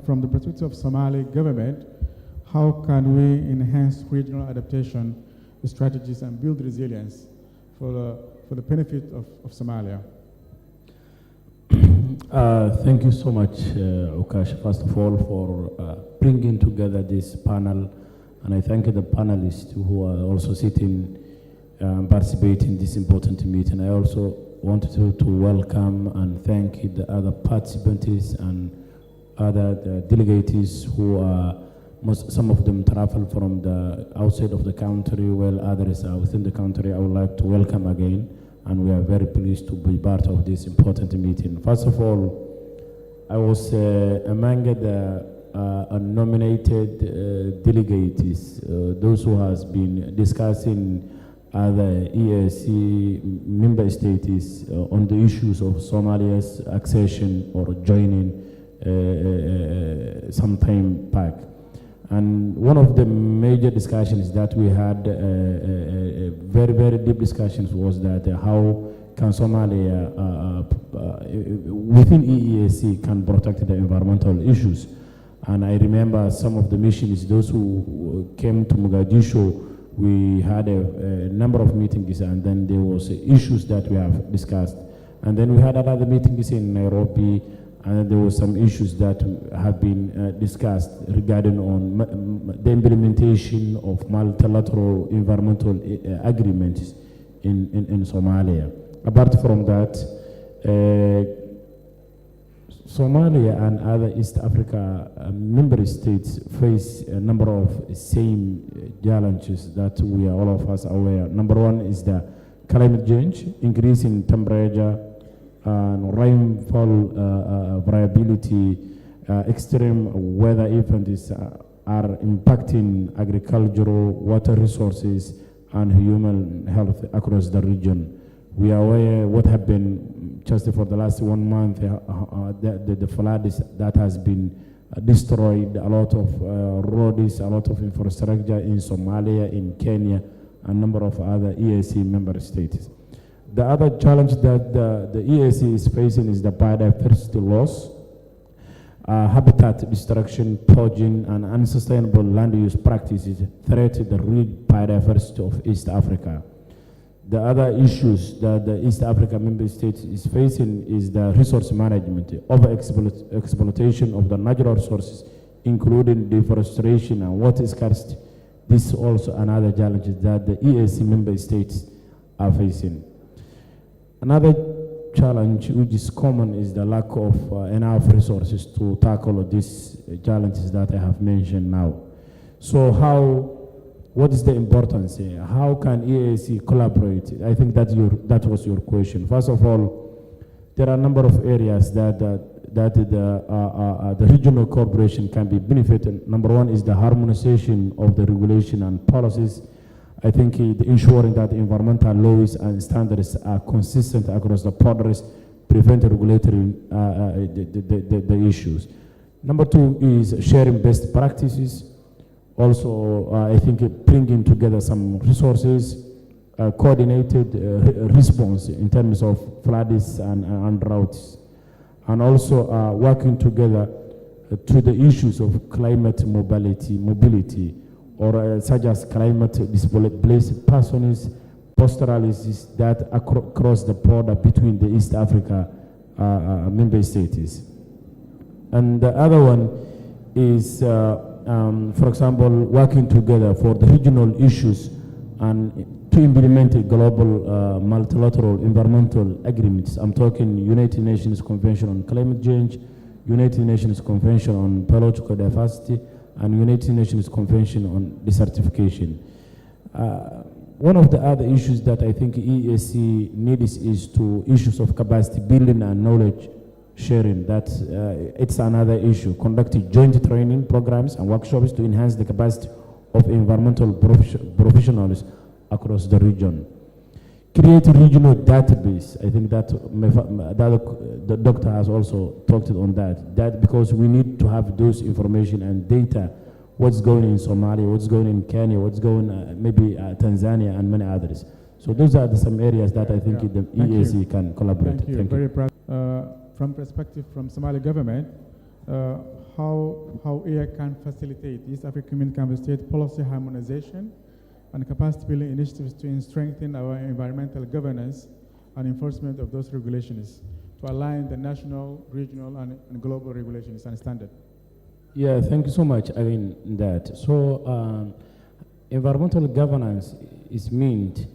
from the perspective of Somali government, how can we enhance regional adaptation strategies and build resilience for the benefit of Somalia? Thank you so much, Ukash, first of all, for bringing together this panel. And I thank the panelists who are also sitting, participating in this important meeting. I also wanted to welcome and thank the other participants and other delegates who are, some of them travel from the outside of the country, while others are within the country. I would like to welcome again, and we are very pleased to be part of this important meeting. First of all, I was among the nominated delegates, those who has been discussing other EAC member states on the issues of Somalia's accession or joining some time back. And one of the major discussions that we had, very, very deep discussions, was that how can Somalia, within EEAC, can protect the environmental issues. And I remember some of the missions, those who came to Mogadishu, we had a number of meetings, and then there was issues that we have discussed. And then we had other meetings in Nairobi, and there were some issues that have been discussed regarding on the implementation of multilateral environmental agreements in Somalia. Apart from that, Somalia and other East Africa member states face a number of same challenges that we are all of us aware. Number one is the climate change, increase in temperature, rainfall variability, extreme weather events are impacting agricultural, water resources, and human health across the region. We are aware what happened just for the last 1 month, the floods that has been destroyed a lot of roads, a lot of infrastructure in Somalia, in Kenya, and a number of other EAC member states. The other challenge that the EAC is facing is the biodiversity loss, habitat destruction, poaching, and unsustainable land use practices threaten the real biodiversity of East Africa. The other issues that the East Africa member states is facing is the resource management, over-exploitation of the natural resources, including deforestation and water scarcity. This is also another challenge that the EAC member states are facing. Another challenge which is common is the lack of enough resources to tackle these challenges that I have mentioned now. So what is the importance here? How can EAC collaborate? I think that was your question. First of all, there are a number of areas that the regional cooperation can be benefited. Number one is the harmonization of the regulation and policies. I think ensuring that environmental laws and standards are consistent across the borders prevent regulatory the issues. Number two is sharing best practices. Also, I think bringing together some resources, coordinated response in terms of floods and droughts, and also working together to the issues of climate mobility, or such as climate displaced persons, pastoralists that across the border between the East Africa member states. And the other one is, for example, working together for the regional issues and to implement a global multilateral environmental agreements. I'm talking United Nations Convention on Climate Change, United Nations Convention on Biological Diversity, and United Nations Convention on Desertification. One of the other issues that I think EAC needs is to issues of capacity building and knowledge sharing. That it's another issue. Conducting joint training programs and workshops to enhance the capacity of environmental professionals across the region. Create a regional database. I think that the doctor has also talked on that. That because we need to have those information and data, what's going in Somalia, what's going in Kenya, what's going maybe Tanzania and many others. So those are some areas that I think the EAC can collaborate. Thank you. Very proud. From perspective from Somali government, how EA can facilitate East African Community Member State policy harmonization and capacity building initiatives to strengthen our environmental governance and enforcement of those regulations to align the national, regional, and global regulations and standards. Yeah, thank you so much. I mean that. So environmental governance is meant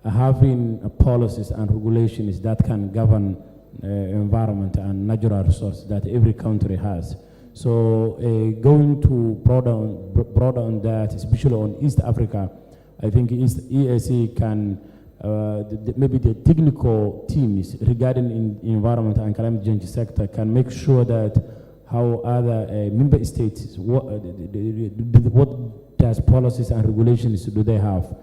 having policies and regulations that can govern environment and natural resources that every country has. So going to broader on that, especially on East Africa, I think EAC can, maybe the technical teams regarding environment and climate change sector can make sure that how other member states, what does policies and regulations do they have.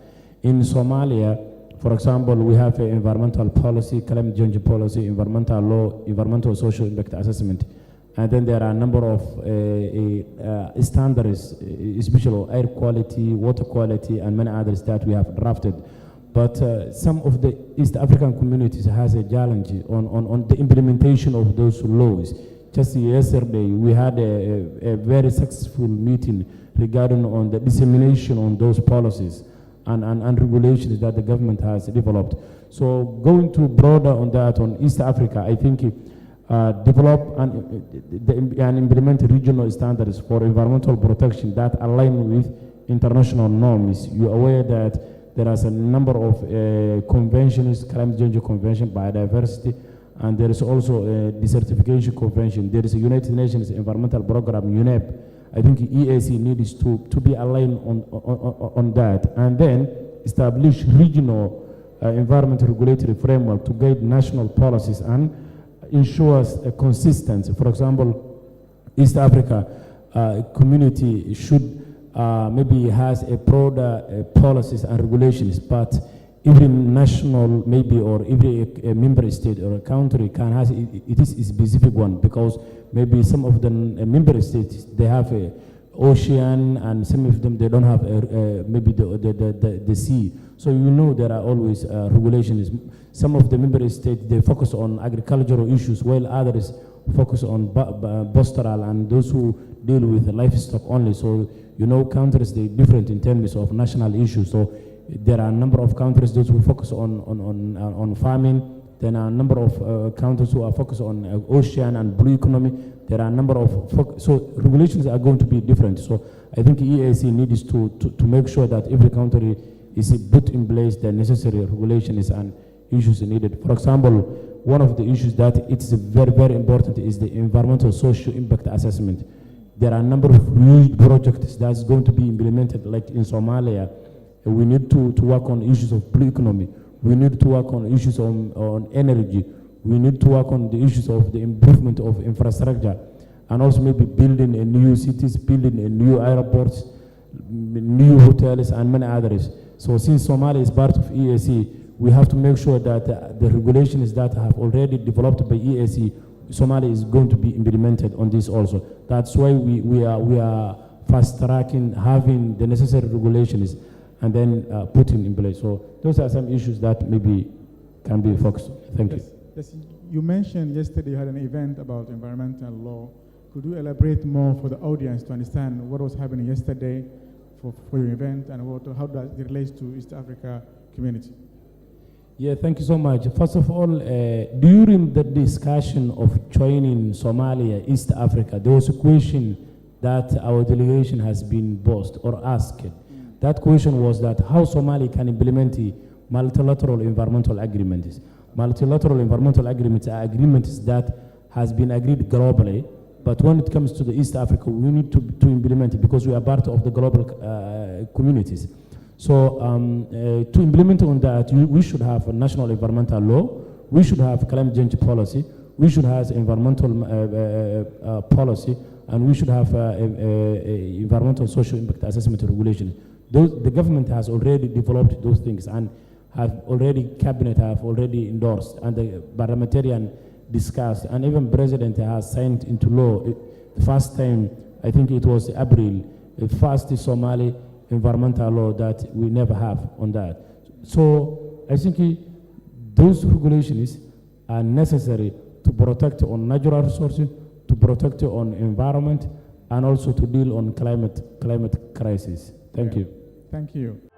In Somalia, for example, we have an environmental policy, climate change policy, environmental law, environmental social impact assessment. And then there are a number of standards, especially air quality, water quality, and many others that we have drafted. But some of the East African communities has a challenge on the implementation of those laws. Just yesterday, we had a very successful meeting regarding on the dissemination on those policies and regulations that the government has developed. So going to broader on that on East Africa, I think develop and implement regional standards for environmental protection that align with international norms. You're aware that there is a number of conventions, climate change convention, biodiversity, and there is also a desertification convention. There is a United Nations Environmental Program, UNEP. I think EAC needs to be aligned on that, and then establish regional environment regulatory framework to guide national policies and ensures a consistency. For example, East Africa community should maybe has a broader policies and regulations, but every national maybe or every member state or a country can has it is a specific one, because maybe some of the member states they have a ocean and some of them they don't have maybe the sea. So you know there are always regulations. Some of the member states they focus on agricultural issues, while others focus on pastoral and those who deal with livestock only. So you know countries they different in terms of national issues. So there are a number of countries those who focus on farming. There are a number of countries who are focused on ocean and blue economy. There are a number of so regulations are going to be different. So I think EAC needs to make sure that every country is put in place the necessary regulations and issues needed. For example, one of the issues that it's very, very important is the environmental social impact assessment. There are a number of huge projects that's going to be implemented, like in Somalia. We need to work on issues of blue economy. We need to work on issues on energy. We need to work on the issues of the improvement of infrastructure, and also maybe building a new cities, building a new airports, new hotels, and many others. So since Somalia is part of EAC, we have to make sure that the regulations that have already developed by EAC, Somalia is going to be implemented on this also. That's why we are fast tracking, having the necessary regulations, and then putting in place. So those are some issues that maybe can be focused on. Thank you. Yes, you mentioned yesterday you had an event about environmental law. Could you elaborate more for the audience to understand what was happening yesterday for your event and how does it relate to East Africa community? Yeah, thank you so much. First of all, during the discussion of joining Somalia, East Africa, there was a question that our delegation has been posed or asked. That question was that how Somalia can implement multilateral environmental agreements. Multilateral environmental agreements are agreements that has been agreed globally, but when it comes to the East Africa, we need to implement it because we are part of the global communities. So to implement on that, we should have a national environmental law, we should have climate change policy, we should have environmental policy, and we should have environmental social impact assessment regulation. The government has already developed those things and cabinet have already endorsed, and the parliamentarian discussed, and even president has signed into law. The first time, I think it was April, the first Somali environmental law that we never have on that. So I think those regulations are necessary to protect on natural resources, to protect on environment, and also to deal on climate crisis. Thank Yeah. you. Thank you.